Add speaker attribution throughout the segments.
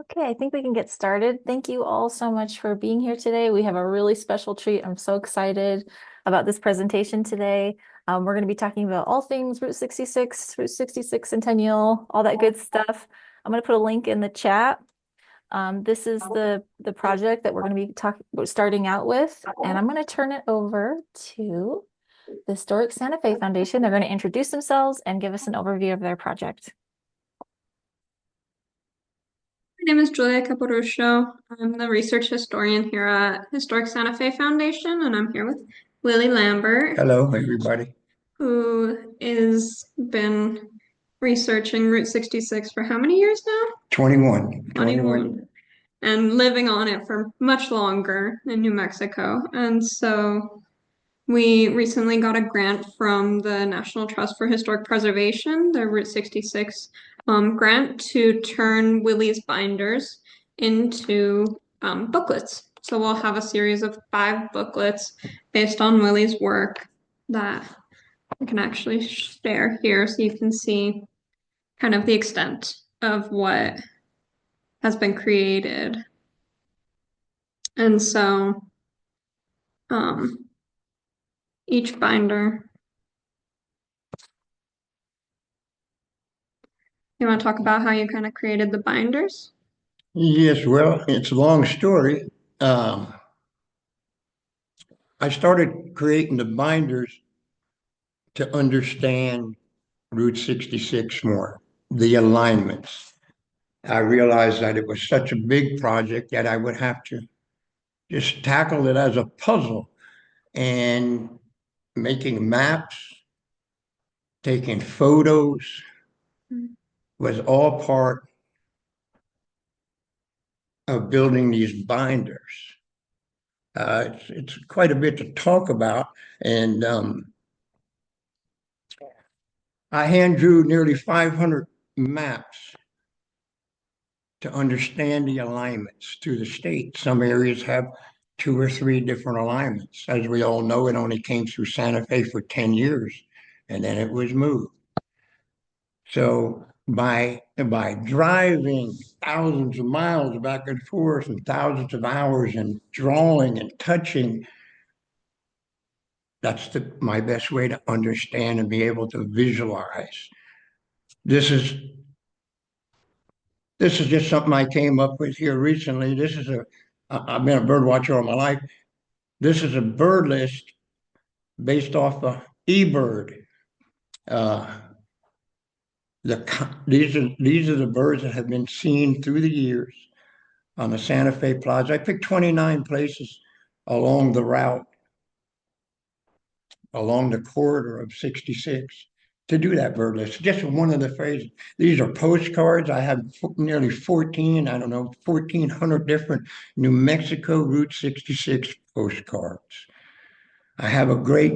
Speaker 1: Okay, I think we can get started. Thank you all so much for being here today. We have a really special treat. I'm so excited about this presentation today. We're going to be talking about all things Route 66 Centennial, all that good stuff. I'm going to put a link in the chat. This is the project that we're going to be starting out with, and I'm going to turn it over to the Historic Santa Fe Foundation. They're going to introduce themselves and give us an overview of their project.
Speaker 2: My name is Julia Caporuscio. I'm the research historian here at Historic Santa Fe Foundation, and I'm here with Willie Lambert,
Speaker 3: Hello, everybody.
Speaker 2: who is been researching Route 66 for how many years now?
Speaker 3: 21
Speaker 2: 21.
Speaker 3: years.
Speaker 2: And living on it for much longer in New Mexico. And so we recently got a grant from the National Trust for Historic Preservation, the Route 66 grant, to turn Willie's binders into booklets. So we'll have a series of 5 booklets based on Willie's work that I can actually share here so you can see kind of the extent of what has been created. And so um, each binder, you want to talk about how you kind of created the binders?
Speaker 3: Yes, well, it's a long story. Um, I started creating the binders to understand Route 66 more, the alignments. I realized that it was such a big project that I would have to just tackle it as a puzzle and making maps, taking photos was all part of building these binders. It's quite a bit to talk about, and I hand drew nearly 500 maps to understand the alignments to the state. Some areas have 2 or 3 different alignments. As we all know, it only came through Santa Fe for 10 years, and then it was moved. So by driving thousands of miles back and forth and thousands of hours and drawing and touching, that's my best way to understand and be able to visualize. This is this is just something I came up with here recently. I've been a bird watcher all my life. This is a bird list based off of eBird. Uh, these are the birds that have been seen through the years on the Santa Fe Plaza. I picked 29 places along the route, along the corridor of 66 to do that bird list. Just one of the phrases. These are postcards. I have nearly 14, I don't know, 1,400 different New Mexico Route 66 postcards. I have a great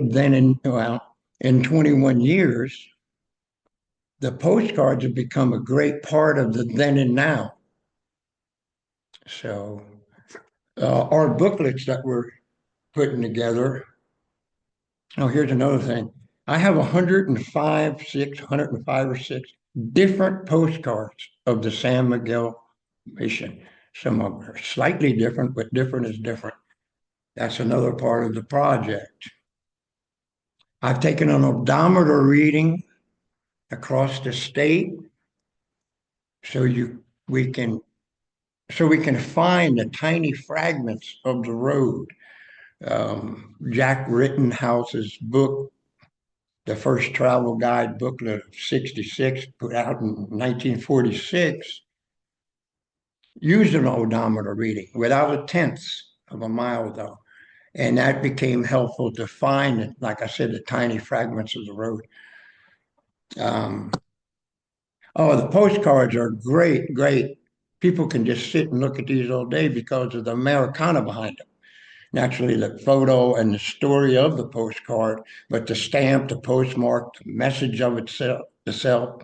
Speaker 3: in 21 years, the postcards have become a great part of the then and now. So our booklets that we're putting together. Oh, here's another thing. I have 105 or six different postcards of the San Miguel mission. Some of them are slightly different, but different is different. That's another part of the project. I've taken an odometer reading across the state so you we can we can find the tiny fragments of the road. Jack Rittenhouse's book, the first travel guide booklet of 66, put out in 1946, used an odometer reading without a tenth of a mile, though. And that became helpful to find, like I said, the tiny fragments of the road. Um, oh, the postcards are great, great. People can just sit and look at these all day because of the Americana behind them. Naturally, the photo and the story of the postcard, but the stamp, the postmark, the message of itself,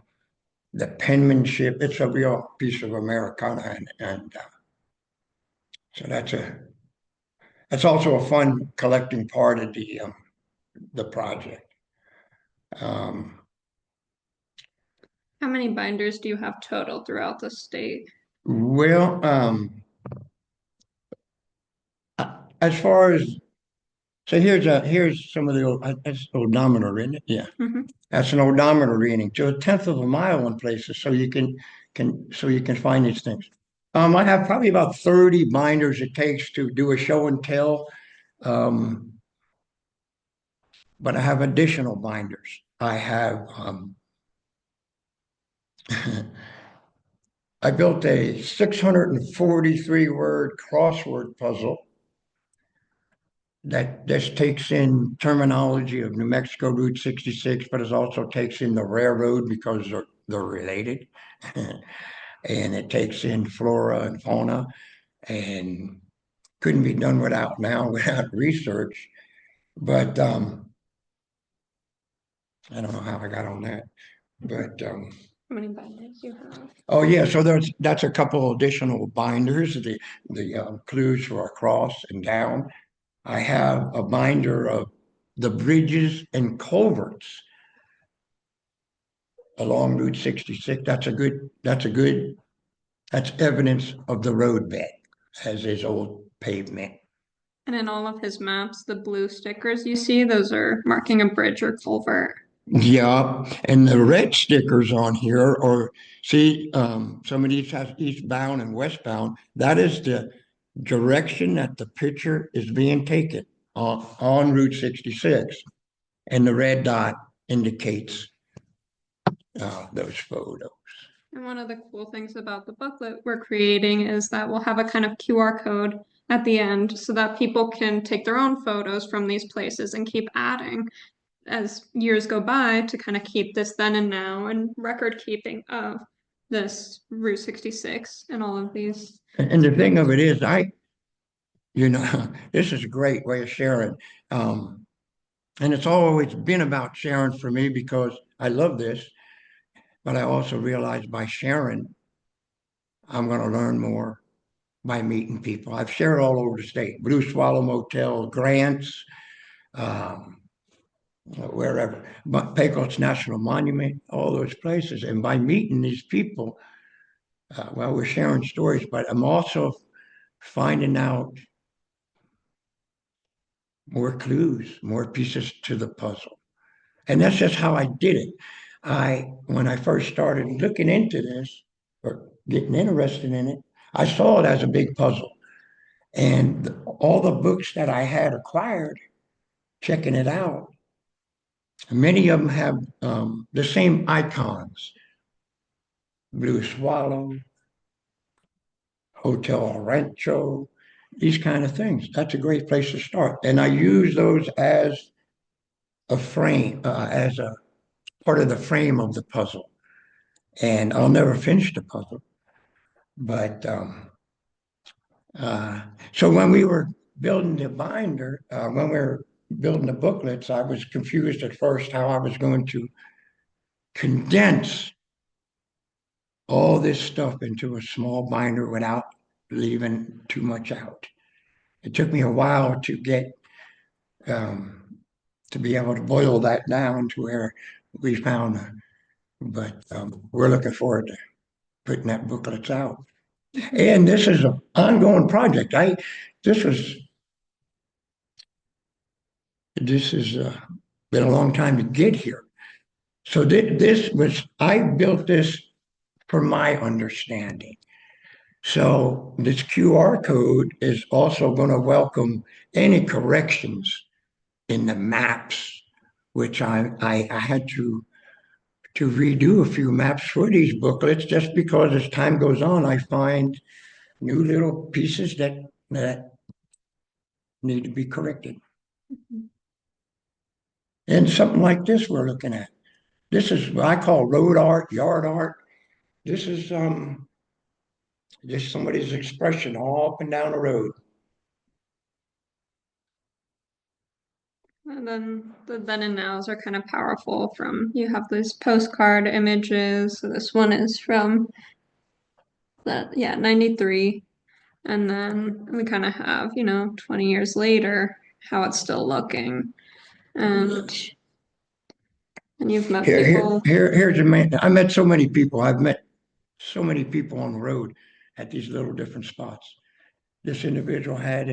Speaker 3: the penmanship, it's a real piece of Americana. And so that's also a fun collecting part of the project. Um,
Speaker 2: How many binders do you have total throughout the state?
Speaker 3: Well, as far as so here's some of the old that's odometer, isn't it? Yeah,
Speaker 2: Mhm.
Speaker 3: that's an odometer reading to a tenth of a mile in places, so you can find these things. I have probably about 30 binders it takes to do a show and tell, um, but I have additional binders. I have I built a 643 word crossword puzzle that just takes in terminology of New Mexico Route 66, but it also takes in the railroad because they're related. And it takes in flora and fauna and couldn't be done without now without research. But I don't know how I got on that. But
Speaker 2: How many binders you have?
Speaker 3: oh yeah, so that's a couple additional binders, the clues for across and down. I have a binder of the bridges and culverts along Route 66. That's evidence of the roadbed as is old pavement.
Speaker 2: And in all of his maps, the blue stickers you see, those are marking a bridge or culvert.
Speaker 3: Yeah, and the red stickers on here are, see, some of these have eastbound and westbound. That is the direction that the picture is being taken on Route 66. And the red dot indicates those photos.
Speaker 2: And one of the cool things about the booklet we're creating is that we'll have a kind of QR code at the end so that people can take their own photos from these places and keep adding as years go by to kind of keep this then and now and record keeping of this Route 66 and all of these.
Speaker 3: And the thing of it is, this is a great way of sharing. Um, and it's always been about sharing for me because I love this, but I also realize by sharing, I'm going to learn more by meeting people. I've shared all over the state, Blue Swallow Motel, Grants, um, wherever, but Pecos National Monument, all those places. And by meeting these people, well, we're sharing stories, but I'm also finding out more clues, more pieces to the puzzle. And that's just how I did it. When I first started looking into this or getting interested in it, I saw it as a big puzzle. And all the books that I had acquired, checking it out, many of them have the same icons, Blue Swallow, Hotel Rancho, these kind of things. That's a great place to start. And I use those as a frame, as a part of the frame of the puzzle. And I'll never finish the puzzle. But uh, so when we were building the binder, when we were building the booklets, I was confused at first how I was going to condense all this stuff into a small binder without leaving too much out. It took me a while to get um, to be able to boil that down to where we found, but we're looking forward to putting that booklets out. And this is an ongoing project. This was this has been a long time to get here. So I built this for my understanding. So this QR code is also going to welcome any corrections in the maps, which I had to redo a few maps for these booklets just because as time goes on, I find new little pieces that need to be corrected. And something like this we're looking at. This is what I call road art, yard art. This is just somebody's expression all up and down the road.
Speaker 2: And then the then and nows are kind of powerful from you have these postcard images. So this one is from that, yeah, 93. And then we kind of have, 20 years later, how it's still looking. And you've met people.
Speaker 3: Here's a man. I met so many people. I've met so many people on the road. at these little different spots. This individual had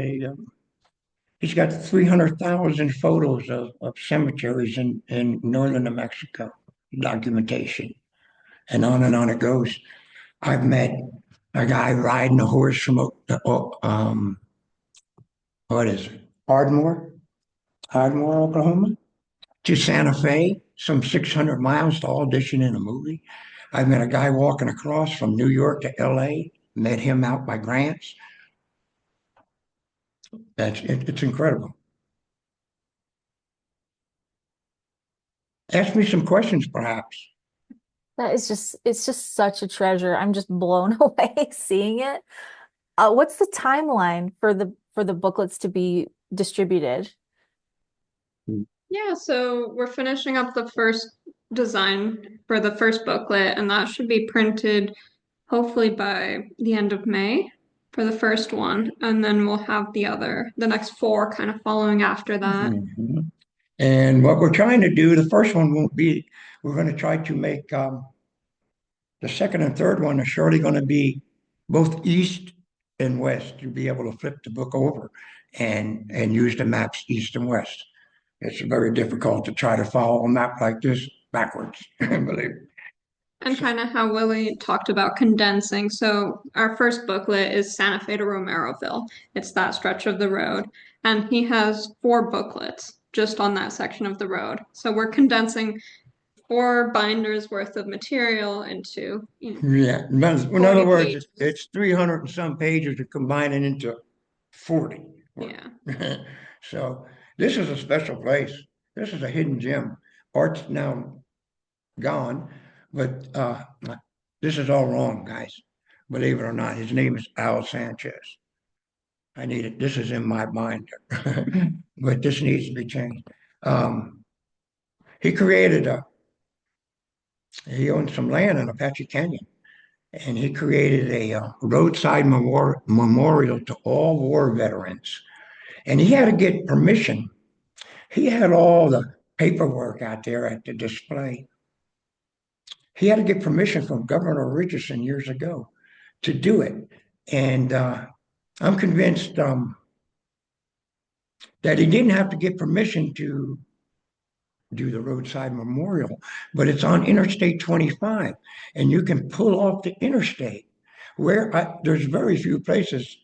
Speaker 3: he's got 300,000 photos of cemeteries in northern New Mexico, documentation, and on it goes. I've met a guy riding a horse from, what is it, Ardmore, Oklahoma, to Santa Fe, some 600 miles to audition in a movie. I've met a guy walking across from New York to LA, met him out by grants. It's incredible. Ask me some questions, perhaps.
Speaker 1: That is it's just such a treasure. I'm just blown away seeing it. What's the timeline for the booklets to be distributed?
Speaker 2: Yeah, so we're finishing up the first design for the first booklet, and that should be printed hopefully by the end of May for the first one, and then we'll have the next four kind of following after that.
Speaker 3: Mhm. And what we're trying to do, the first one won't be, we're going to try to make the second and third one are surely going to be both east and west. You'll be able to flip the book over and use the maps east and west. It's very difficult to try to follow a map like this backwards, believe me.
Speaker 2: And kind of how Willie talked about condensing. So our first booklet is Santa Fe to Romeroville. It's that stretch of the road. And he has four booklets just on that section of the road. So we're condensing four binders worth of material into,
Speaker 3: Yeah, in other
Speaker 2: 40
Speaker 3: words,
Speaker 2: pages.
Speaker 3: it's 300 and some pages to combine it into 40.
Speaker 2: Yeah.
Speaker 3: So this is a special place. This is a hidden gem. Art's now gone, but this is all wrong, guys. Believe it or not, his name is Al Sanchez. I need it. This is in my binder, but this needs to be changed. He created he owned some land in Apache Canyon, and he created a roadside memorial to all war veterans. And he had to get permission. He had all the paperwork out there at the display. He had to get permission from Governor Richardson years ago to do it. And I'm convinced that he didn't have to get permission to do the roadside memorial, but it's on Interstate 25, and you can pull off the interstate. There's very few places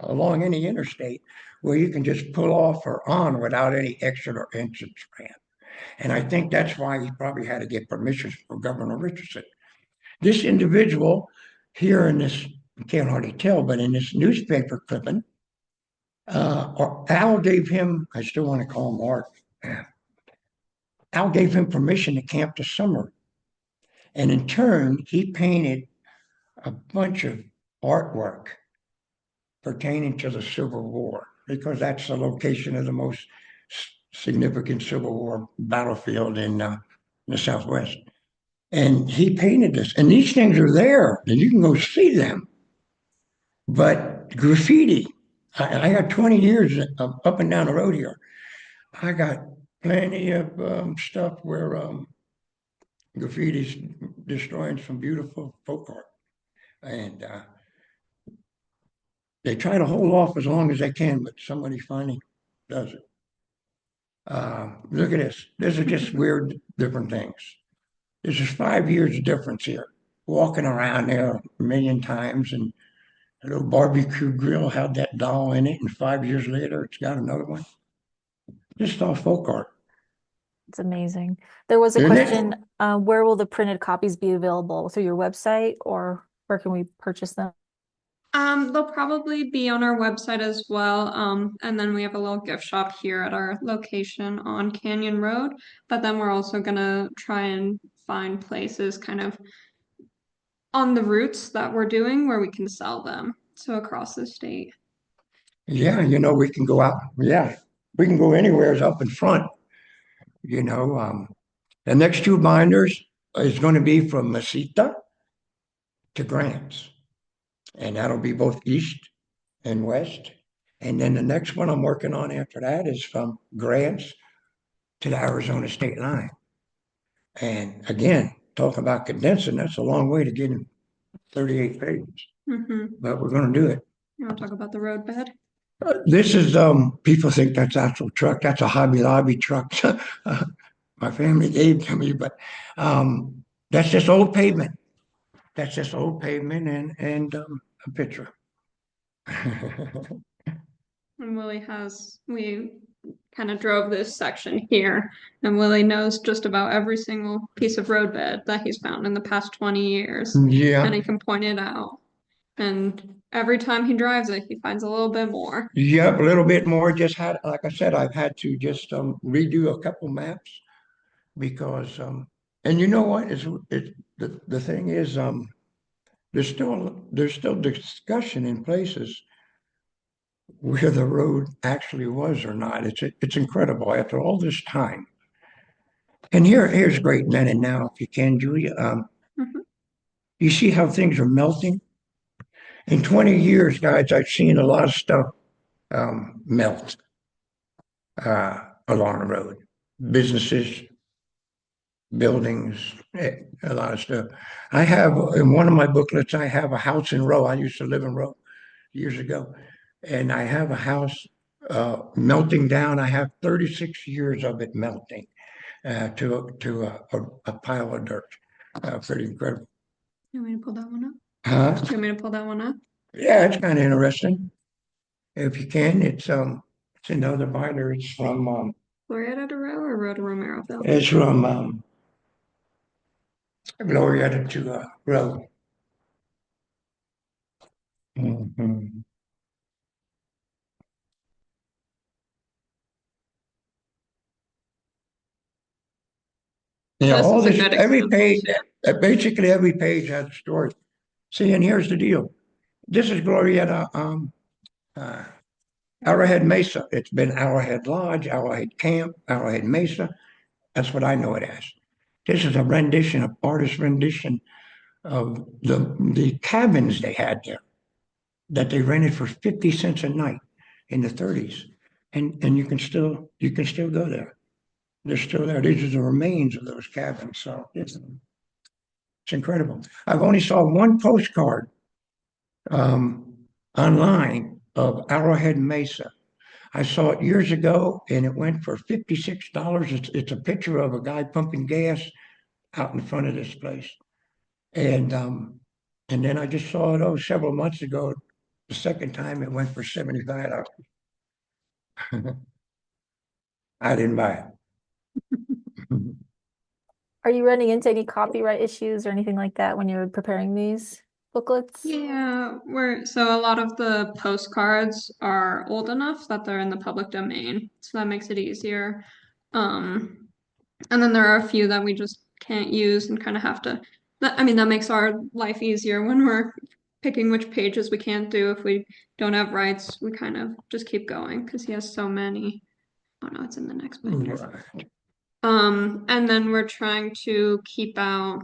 Speaker 3: along any interstate where you can just pull off or on without any exit or entrance ramp. And I think that's why he probably had to get permission from Governor Richardson. This individual here in this, you can't hardly tell, but in this newspaper clipping, Al gave him, I still want to call him Art, Al gave him permission to camp this summer. And in turn, he painted a bunch of artwork pertaining to the Civil War, because that's the location of the most significant Civil War battlefield in the Southwest. And he painted this, and these things are there, and you can go see them. But graffiti, I got 20 years up and down the road here. I got plenty of stuff where graffiti's destroying some beautiful folk art. And they try to hold off as long as they can, but somebody finally does it. Look at this. This is just weird, different things. This is 5 years difference here. Walking around there a million times, and a little barbecue grill had that doll in it, and 5 years later, it's got another one. Just all folk art.
Speaker 1: It's amazing. There was a
Speaker 3: Isn't it?
Speaker 1: question, where will the printed copies be available? Through your website, or where can we purchase them?
Speaker 2: They'll probably be on our website as well. And then we have a little gift shop here at our location on Canyon Road. But then we're also gonna try and find places kind of on the routes that we're doing where we can sell them. So across the state.
Speaker 3: Yeah, we can go out. Yeah, we can go anywhere up in front. You know, the next two binders is going to be from Mesita to Grants, and that'll be both east and west. And then the next one I'm working on after that is from Grants to the Arizona state line. And again, talk about condensing, that's a long way to get in 38 pages. but we're going to do it.
Speaker 2: You want to talk about the roadbed?
Speaker 3: This is, people think that's actual truck. That's a Hobby Lobby truck. My family gave to me, but that's just old pavement. That's just old pavement and a picture.
Speaker 2: And we kind of drove this section here, and Willie knows just about every single piece of roadbed that he's found in the past 20 years. And
Speaker 3: Yeah,
Speaker 2: he can point it out. And every time he drives it, he finds a little bit more.
Speaker 3: yep, a little bit more. Just had, like I said, I've had to just redo a couple maps because and you know what? The thing is there's still discussion in places where the road actually was or not. It's incredible after all this time. And here's great then and now, if you can, Julia.
Speaker 2: Mhm.
Speaker 3: You see how things are melting? In 20 years, guys, I've seen a lot of stuff melt along the road. Businesses, buildings, a lot of stuff. I have in one of my booklets, I have a house in Row. I used to live in Row years ago, and I have a house melting down. I have 36 years of it melting to a pile of dirt. Pretty incredible.
Speaker 2: You want me to pull that one up?
Speaker 3: Huh?
Speaker 2: You want me to pull that one up?
Speaker 3: Yeah, it's kind of interesting. If you can, it's another binder. It's from
Speaker 2: Glorieta de Row or Road to Romeroville?
Speaker 3: it's from Glorieta to Row. Mhm. Yeah,
Speaker 2: This
Speaker 3: all
Speaker 2: is a
Speaker 3: this,
Speaker 2: good
Speaker 3: every
Speaker 2: example
Speaker 3: page,
Speaker 2: too.
Speaker 3: basically every page has a story. See, and here's the deal. This is Glorieta, uh, Arrowhead Mesa. It's been Arrowhead Lodge, Arrowhead Camp, Arrowhead Mesa. That's what I know it as. This is a rendition, a artist rendition of the cabins they had there that they rented for 50 cents a night in the 30s. And you can still go there. They're still there. These are the remains of those cabins. So it's incredible. I've only saw one postcard um, online of Arrowhead Mesa. I saw it years ago and it went for $56. It's a picture of a guy pumping gas out in front of this place. And then I just saw it several months ago. The second time it went for $75. I didn't buy it.
Speaker 1: Are you running into any copyright issues or anything like that when you're preparing these booklets?
Speaker 2: Yeah, so a lot of the postcards are old enough that they're in the public domain, so that makes it easier. Um, and then there are a few that we just can't use and kind of have to. I mean, that makes our life easier when we're picking which pages we can't do if we don't have rights. We kind of just keep going because he has so many. Oh no, it's in the next binder.
Speaker 3: Right.
Speaker 2: And then we're trying to keep out,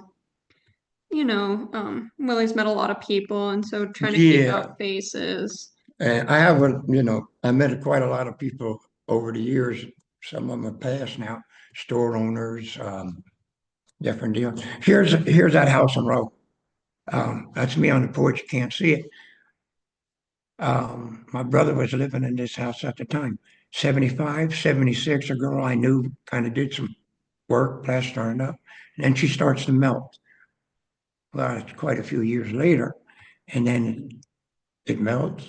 Speaker 2: Willie's met a lot of people, and so trying to keep
Speaker 3: Yeah.
Speaker 2: out faces.
Speaker 3: And I met quite a lot of people over the years. Some of them have passed now, store owners, different deals. Here's that house on Row. That's me on the porch. You can't see it. My brother was living in this house at the time. 75, 76, a girl I knew kind of did some work, plastering up, and then she starts to melt. Well, it's quite a few years later, and then it melts.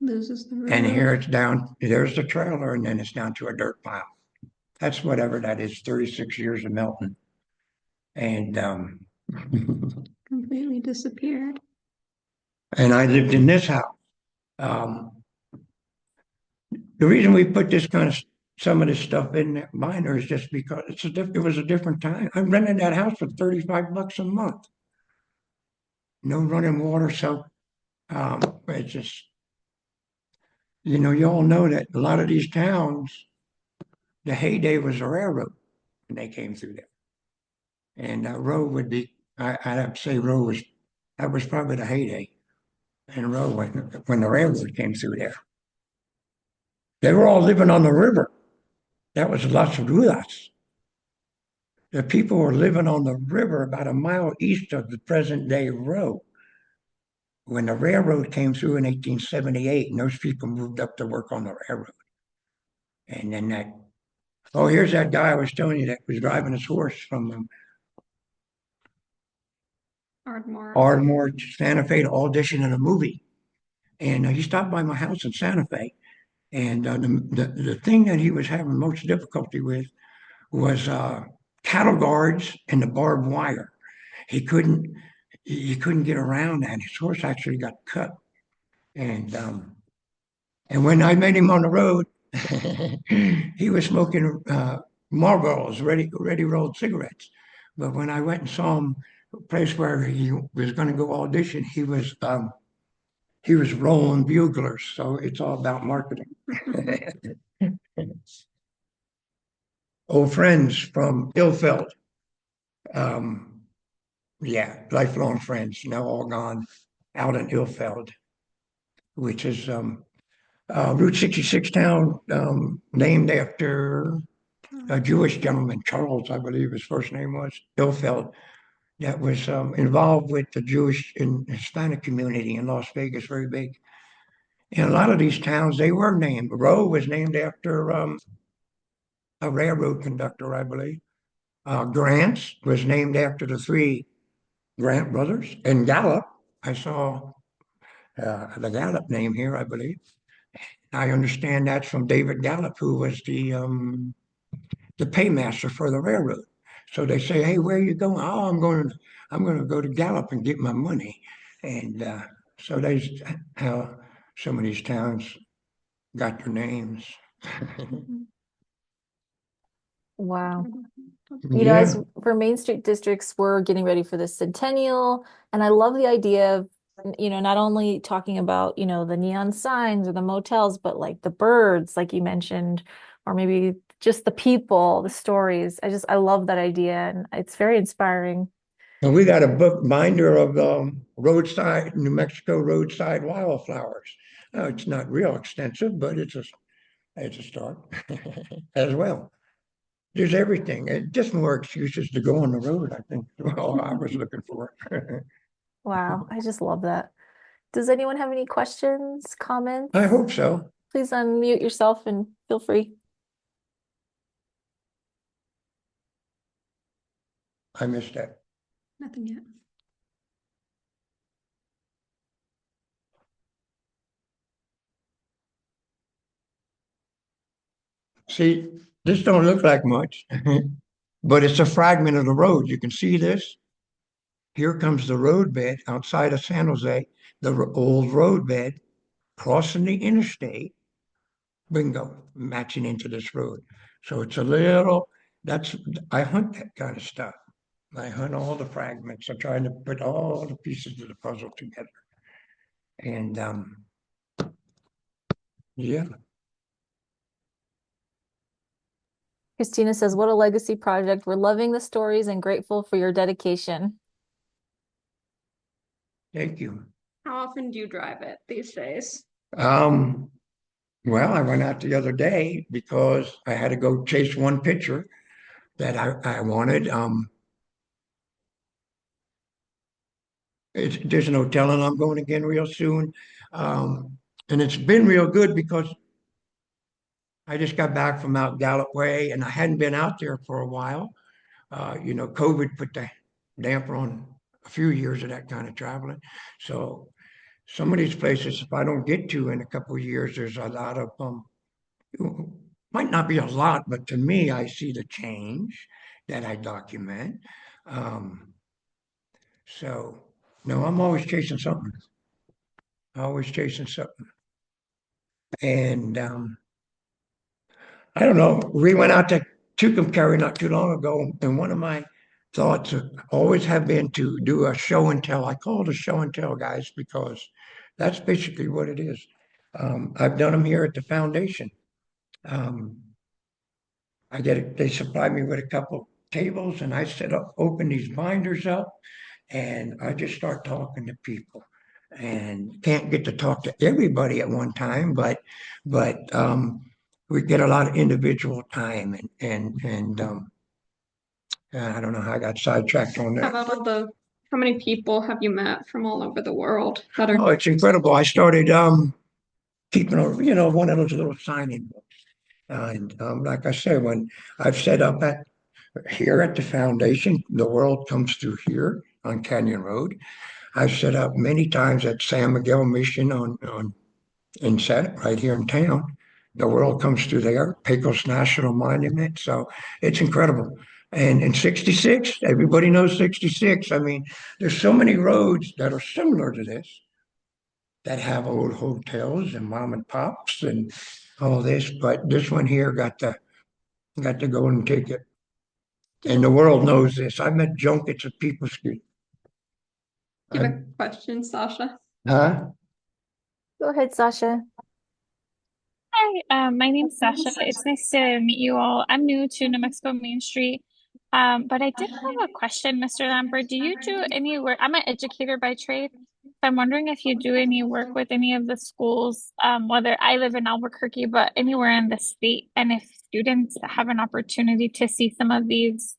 Speaker 2: Loses the
Speaker 3: And
Speaker 2: roof.
Speaker 3: here it's down, there's the trailer, and then it's down to a dirt pile. That's whatever that is, 36 years of melting. And
Speaker 2: Completely disappeared.
Speaker 3: and I lived in this house. Um, the reason we put this kind of some of this stuff in that binder is just because it was a different time. I rented that house for $35 a month. No running water, so it's just you all know that a lot of these towns, the heyday was the railroad when they came through there. And Row would be, I'd have to say that was probably the heyday in Row when the railroad came through there. They were all living on the river. That was Las Rulas. The people were living on the river about a mile east of the present day Row, when the railroad came through in 1878, and those people moved up to work on the railroad. And then here's that guy I was telling you that was driving his horse from
Speaker 2: Ardmore.
Speaker 3: Ardmore to Santa Fe to audition in a movie. And he stopped by my house in Santa Fe. And the thing that he was having most difficulty with was cattle guards and the barbed wire. He couldn't get around that. His horse actually got cut. And when I met him on the road, he was smoking Marlboros, ready rolled cigarettes. But when I went and saw him, a place where he was going to go audition, he was rolling buglers. So it's all about marketing. Old friends from Ilfeld. Um, yeah, lifelong friends, now all gone out in Ilfeld, which is Route 66 town, named after a Jewish gentleman, Charles, I believe his first name was, Ilfeld, that was involved with the Jewish and Hispanic community in Las Vegas, very big. And a lot of these towns, they were named. Rowe was named after a railroad conductor, I believe. Grants was named after the three Grant brothers. And Gallup, I saw the Gallup name here, I believe. I understand that's from David Gallup, who was the paymaster for the railroad. So they say, "Hey, where are you going?" "Oh, I'm going to go to Gallup and get my money." And so that's how some of these towns got their names.
Speaker 1: Wow.
Speaker 3: Yeah.
Speaker 1: As for Main Street districts, we're getting ready for the centennial, and I love the idea of, not only talking about, the neon signs or the motels, but like the birds, like you mentioned, or maybe just the people, the stories. I love that idea, and it's very inspiring.
Speaker 3: And we got a book binder of roadside, New Mexico roadside wildflowers. It's not real extensive, but it's a start as well. There's everything. Just more excuses to go on the road, I think. Well, I was looking for.
Speaker 1: Wow, I just love that. Does anyone have any questions, comments?
Speaker 3: I hope so.
Speaker 1: Please unmute yourself and feel free.
Speaker 3: I missed that.
Speaker 2: Nothing yet.
Speaker 3: See, this don't look like much, but it's a fragment of the road. You can see this. Here comes the roadbed outside of San Jose, the old roadbed crossing the interstate. Bingo, matching into this road. So it's a little, I hunt that kind of stuff. I hunt all the fragments. I'm trying to put all the pieces of the puzzle together. And yeah,
Speaker 1: Christina says, "What a legacy project. We're loving the stories and grateful for your dedication."
Speaker 3: thank you.
Speaker 2: How often do you drive it these days?
Speaker 3: Um, well, I went out the other day because I had to go chase one picture that I wanted. There's no telling I'm going again real soon. And it's been real good because I just got back from out Gallup Way and I hadn't been out there for a while. COVID put the damper on a few years of that kind of traveling. So some of these places, if I don't get to in a couple of years, there's a lot of might not be a lot, but to me, I see the change that I document. Um, so no, I'm always chasing something. Always chasing something. And I don't know. We went out to Tucumcari not too long ago, and one of my thoughts always have been to do a show and tell. I call it a show and tell, guys, because that's basically what it is. I've done them here at the foundation. Um, I get it. They supply me with a couple tables, and I open these binders up, and I just start talking to people. And can't get to talk to everybody at one time, but we get a lot of individual time, and I don't know how I got sidetracked on
Speaker 2: How
Speaker 3: that.
Speaker 2: about all the How many people have you met from all over the world that are?
Speaker 3: Oh, it's incredible. I started keeping one of those little signing books. And like I said, when I've set up here at the foundation, the world comes through here on Canyon Road. I've set up many times at San Miguel Mission on in set right here in town. The world comes through there, Pecos National Monument. So it's incredible. And in 66, everybody knows 66. I mean, there's so many roads that are similar to this that have old hotels and mom and pops and all this, but this one here got the golden ticket. And the world knows this. I've met junkets of people street.
Speaker 2: Do you have a question, Sasha?
Speaker 3: Huh?
Speaker 1: Go ahead, Sasha.
Speaker 4: Hi, my name's Sasha. It's nice to meet you all. I'm new to New Mexico Main Street, but I did have a question, Mr. Lambert. Do you do any work? I'm an educator by trade. So I'm wondering if you do any work with any of the schools, whether I live in Albuquerque, but anywhere in the state, and if students have an opportunity to see some of these.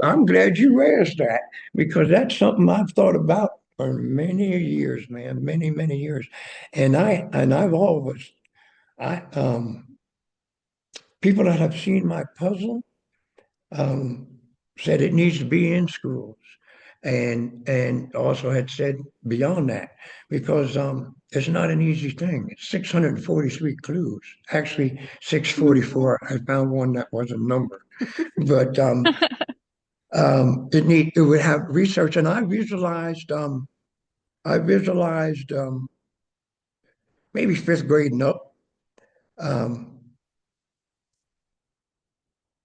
Speaker 3: I'm glad you asked that because that's something I've thought about for many years, man, many, many years. I've always people that have seen my puzzle um, said it needs to be in schools, and also had said beyond that because it's not an easy thing. It's 643 clues, actually 644. I found one that was a number, but it would have research, and I visualized maybe fifth grade and up. Um,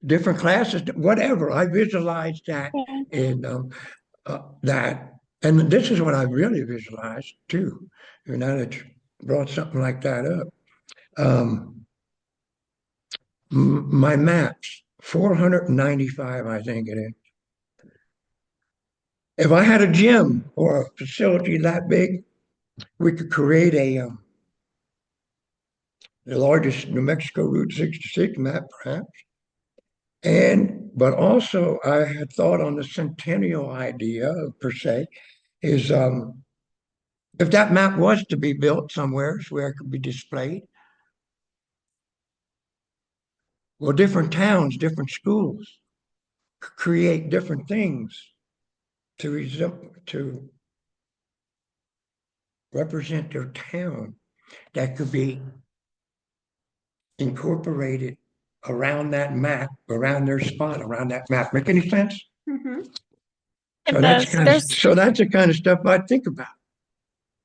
Speaker 3: Different classes, whatever. I visualized that
Speaker 4: Yeah.
Speaker 3: and that. And this is what I really visualized too. Now that you brought something like that up. My maps, 495, I think it is. If I had a gym or a facility that big, we could create the largest New Mexico Route 66 map, perhaps. But also I had thought on the centennial idea per se is if that map was to be built somewhere where it could be displayed, well, different towns, different schools create different things to represent their town that could be incorporated around that map, around their spot, around that map. Make any sense?
Speaker 2: Mm-hmm.
Speaker 4: It does. There's,
Speaker 3: So that's the kind of stuff I think about,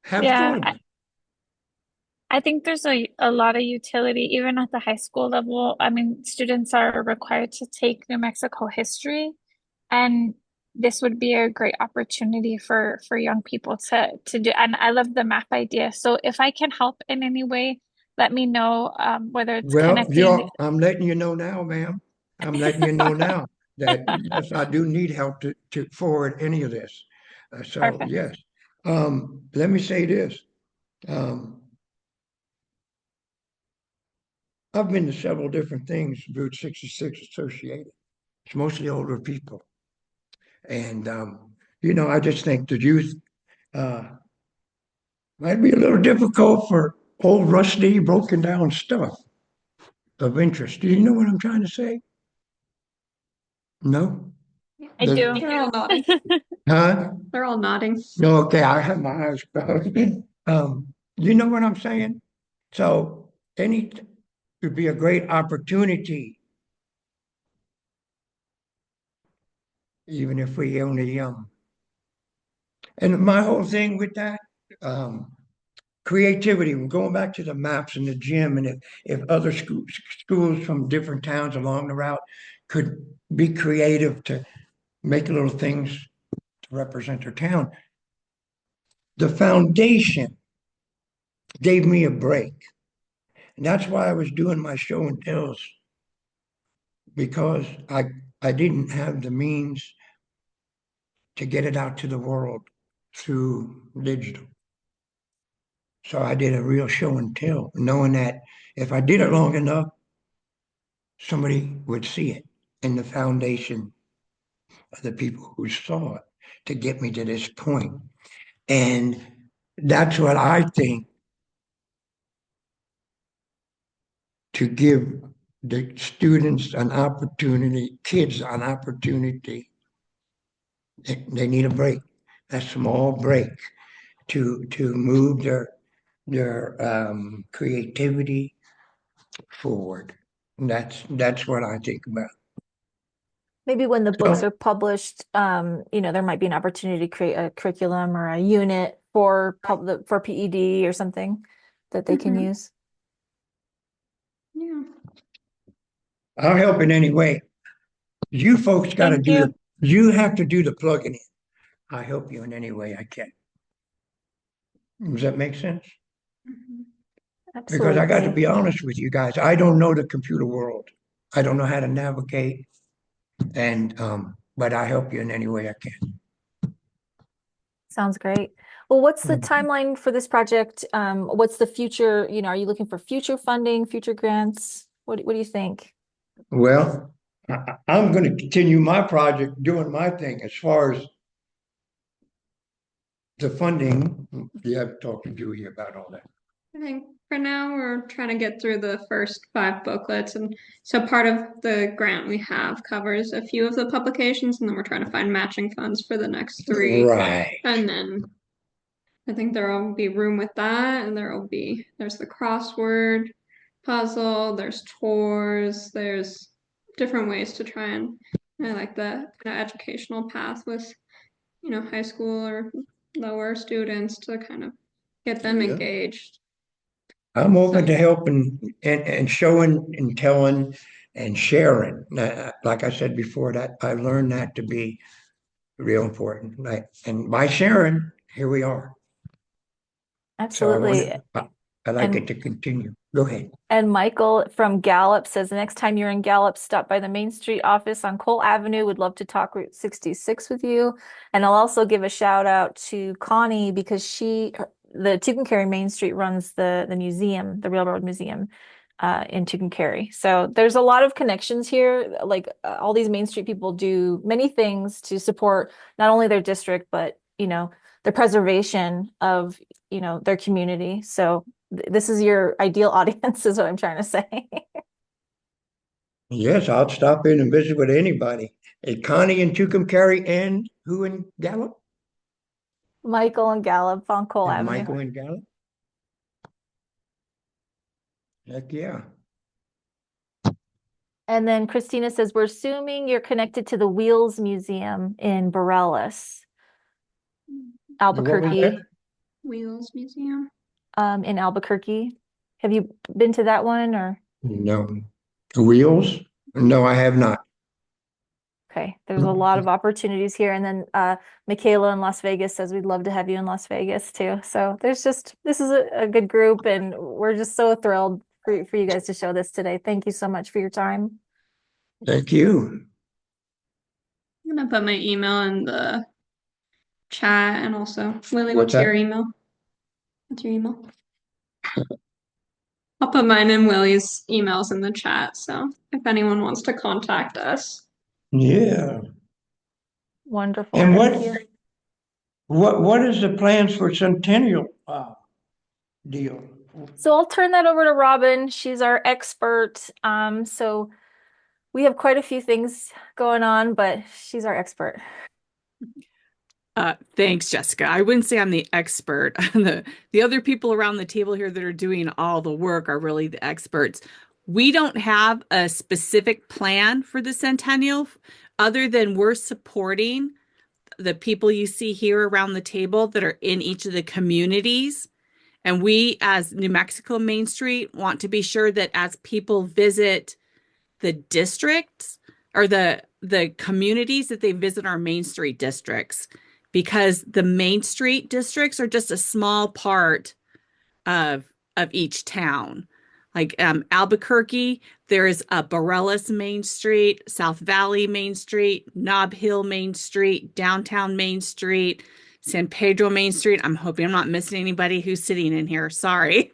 Speaker 3: have thought
Speaker 4: yeah,
Speaker 3: about.
Speaker 4: I think there's a lot of utility, even at the high school level. I mean, students are required to take New Mexico history, and this would be a great opportunity for young people to do. And I love the map idea. So if I can help in any way, let me know, whether it's
Speaker 3: Well,
Speaker 4: connecting.
Speaker 3: I'm letting you know now, ma'am. I'm letting you know now that yes, I do need help to forward any of this. So
Speaker 4: Perfect.
Speaker 3: yes, let me say this. Um, I've been to several different things, Route 66 associated. It's mostly older people. And, I just think the youth uh, might be a little difficult for old, rusty, broken down stuff of interest. Do you know what I'm trying to say? No?
Speaker 4: I do.
Speaker 2: They're all nodding.
Speaker 3: Huh?
Speaker 2: They're all nodding.
Speaker 3: No, okay, I have my eyes closed. You know what I'm saying? So any could be a great opportunity, even if we only and my whole thing with that, um, creativity, we're going back to the maps and the gym, and if other schools from different towns along the route could be creative to make little things to represent their town. The foundation gave me a break. And that's why I was doing my show and tells because I didn't have the means to get it out to the world through digital. So I did a real show and tell, knowing that if I did it long enough, somebody would see it in the foundation of the people who saw it. to get me to this point. And that's what I think, to give the students an opportunity, kids an opportunity. They need a break, a small break to move their creativity forward. That's what I think about.
Speaker 1: Maybe when the books
Speaker 3: So,
Speaker 1: are published, there might be an opportunity to create a curriculum or a unit for for PED or something that they can
Speaker 2: Mhm.
Speaker 1: use.
Speaker 2: Yeah.
Speaker 3: I'll help in any way. You folks got to
Speaker 4: Thank
Speaker 3: do
Speaker 4: you.
Speaker 3: you have to do the plugging in. I help you in any way I can. Does that make sense?
Speaker 2: Mhm.
Speaker 3: Because I got to
Speaker 1: Absolutely.
Speaker 3: be honest with you guys, I don't know the computer world. I don't know how to navigate, and but I help you in any way I can.
Speaker 1: Sounds great. Well, what's the
Speaker 3: Mm.
Speaker 1: timeline for this project? What's the future? Are you looking for future funding, future grants? What do you think?
Speaker 3: Well, I'm going to continue my project, doing my thing. As far as the funding, you have to talk to Julie about all that.
Speaker 2: I think for now we're trying to get through the first 5 booklets, and so part of the grant we have covers a few of the publications, and then we're trying to find matching funds for the next 3.
Speaker 3: Right.
Speaker 2: And then I think there will be room with that, and there's the crossword puzzle, there's tours, there's different ways to try and I like the kind of educational path with, high school or lower students to kind of get them
Speaker 3: Yeah.
Speaker 2: engaged.
Speaker 3: I'm open
Speaker 2: So,
Speaker 3: to helping and showing and telling and sharing. Like I said before, that I learned that to be real important. And by sharing, here we are. So
Speaker 1: Absolutely.
Speaker 3: I like it
Speaker 1: And
Speaker 3: to continue. Go ahead.
Speaker 1: and Michael from Gallup says the next time you're in Gallup, stop by the Main Street office on Cole Avenue. Would love to talk Route 66 with you. And I'll also give a shout out to Connie because the Tucumcari Main Street runs the museum, the Railroad Museum in Tucumcari. So there's a lot of connections here. Like all these Main Street people do many things to support not only their district, but the preservation of their community. So this is your ideal audience, is what I'm trying to say.
Speaker 3: Yes, I'll stop in and visit with anybody. Hey, Connie in Tucumcari and who in Gallup?
Speaker 1: Michael and Gallup on Cole
Speaker 3: And
Speaker 1: Avenue.
Speaker 3: Michael in Gallup? Heck yeah.
Speaker 1: And then Christina says, we're assuming you're connected to the Wheels Museum in Borellis,
Speaker 3: And what was that?
Speaker 1: Albuquerque,
Speaker 2: Wheels Museum.
Speaker 1: in Albuquerque. Have you been to that one or?
Speaker 3: No. Wheels? No, I have not.
Speaker 1: Okay, there's a lot of opportunities here. And then Michaela in Las Vegas says we'd love to have you in Las Vegas too. So this is a good group and we're just so thrilled for you guys to show this today. Thank you so much for your time.
Speaker 3: Thank you.
Speaker 2: I'm gonna put my email in the chat, and also Willie,
Speaker 3: What's
Speaker 2: what's your
Speaker 3: that?
Speaker 2: email? What's your email? I'll put mine and Willie's emails in the chat, so if anyone wants to contact us.
Speaker 3: Yeah.
Speaker 1: Wonderful.
Speaker 3: And
Speaker 1: Thank you.
Speaker 3: what is the plans for Centennial deal?
Speaker 1: So I'll turn that over to Robin. She's our expert. So we have quite a few things going on, but she's our expert.
Speaker 5: Thanks, Jessica. I wouldn't say I'm the expert. The other people around the table here that are doing all the work are really the experts. We don't have a specific plan for the centennial other than we're supporting the people you see here around the table that are in each of the communities. And we, as New Mexico Main Street, want to be sure that as people visit the districts or the communities, that they visit our Main Street districts, because the Main Street districts are just a small part of each town. Like Albuquerque, there's a Borellis Main Street, South Valley Main Street, Nob Hill Main Street, Downtown Main Street, San Pedro Main Street. I'm hoping I'm not missing anybody who's sitting in here. Sorry.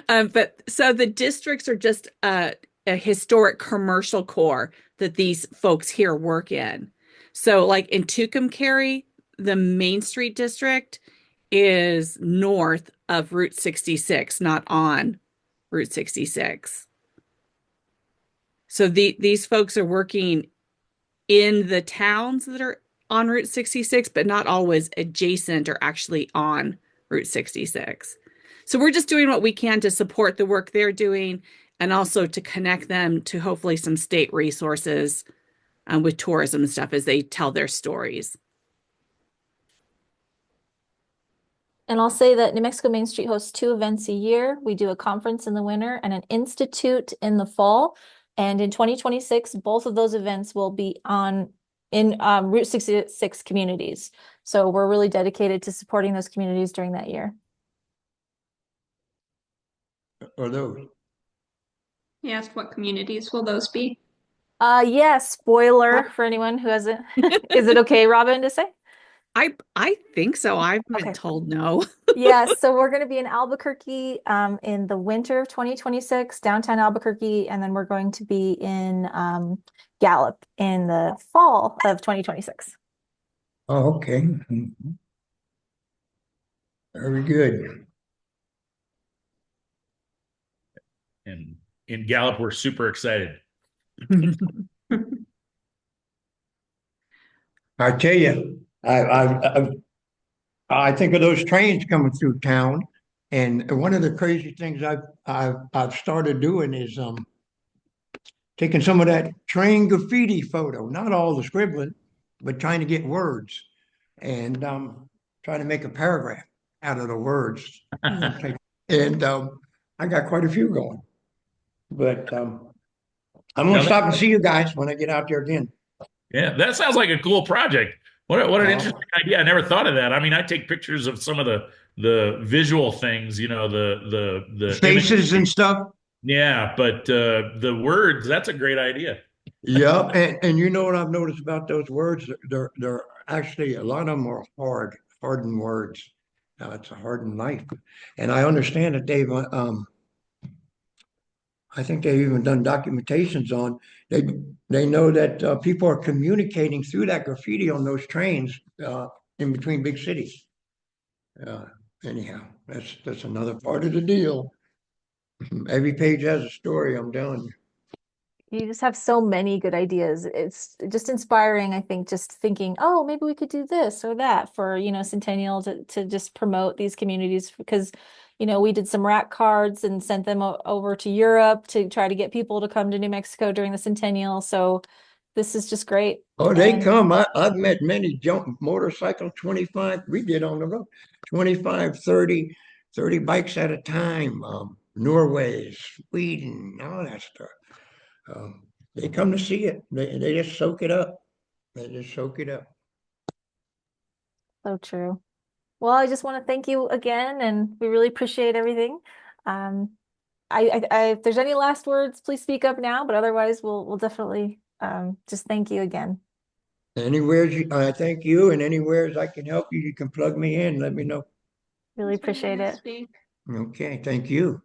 Speaker 5: But so the districts are just a historic commercial core that these folks here work in. So like in Tucumcari, the Main Street district is north of Route 66, not on Route 66. So these folks are working in the towns that are on Route 66, but not always adjacent or actually on Route 66. So we're just doing what we can to support the work they're doing and also to connect them to hopefully some state resources with tourism and stuff as they tell their stories.
Speaker 1: And I'll say that New Mexico Main Street hosts 2 events a year. We do a conference in the winter and an institute in the fall. And in 2026, both of those events will be in Route 66 communities. So we're really dedicated to supporting those communities during that year.
Speaker 3: Or those.
Speaker 2: He asked what communities will those be?
Speaker 1: Yeah, spoiler for anyone who hasn't. Is it okay, Robin, to say?
Speaker 5: I think so. I've been
Speaker 1: Okay.
Speaker 5: told no.
Speaker 1: Yeah, so we're going to be in Albuquerque in the winter of 2026, downtown Albuquerque, and then we're going to be in Gallup in the fall of 2026.
Speaker 3: Oh, okay. Mhm. Very good.
Speaker 6: And in Gallup, we're super excited.
Speaker 3: I tell you, I think of those trains coming through town, and one of the crazy things I've started doing is taking some of that train graffiti photo, not all the scribbling, but trying to get words and trying to make a paragraph out of the words. And I got quite a few going. But I'm gonna stop and see you guys when I get out there again.
Speaker 6: Yeah, that sounds like a cool project. What an
Speaker 3: Oh.
Speaker 6: interesting idea. I never thought of that. I mean, I take pictures of some of the visual things, you know, the
Speaker 3: Faces and
Speaker 6: imagery.
Speaker 3: stuff.
Speaker 6: Yeah, but the words, that's a great idea.
Speaker 3: Yeah, and you know what I've noticed about those words? They're actually a lot of them are hardened words. It's a hardened life, and I understand that I think they've even done documentations on. They they know that people are communicating through that graffiti on those trains in between big cities. Uh, Anyhow, that's another part of the deal. Every page has a story. I'm telling you.
Speaker 1: You just have so many good ideas. It's just inspiring, I think, just thinking, oh, maybe we could do this or that for, Centennial to just promote these communities because, we did some rack cards and sent them over to Europe to try to get people to come to New Mexico during the Centennial. So this is just great.
Speaker 3: Oh, they
Speaker 1: And
Speaker 3: come. I've met many jump motorcycle 25. We did on the road 25, 30 bikes at a time. Norway, Sweden, all that stuff. They come to see it. They just soak it up. They just soak it up.
Speaker 1: so true. Well, I just want to thank you again, and we really appreciate everything. Um, if there's any last words, please speak up now, but otherwise we'll definitely just thank you again.
Speaker 3: I thank you, and anywheres I can help you, you can plug me in. Let me know.
Speaker 1: Really
Speaker 2: Thanks for
Speaker 1: appreciate
Speaker 2: letting us
Speaker 1: it.
Speaker 2: speak.
Speaker 3: Okay, thank you.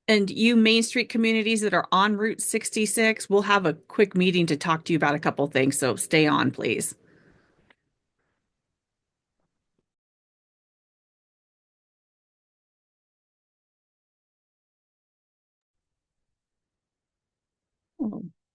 Speaker 5: And you Main Street communities that are on Route 66, we'll have a quick meeting to talk to you about a couple things. So stay on, please.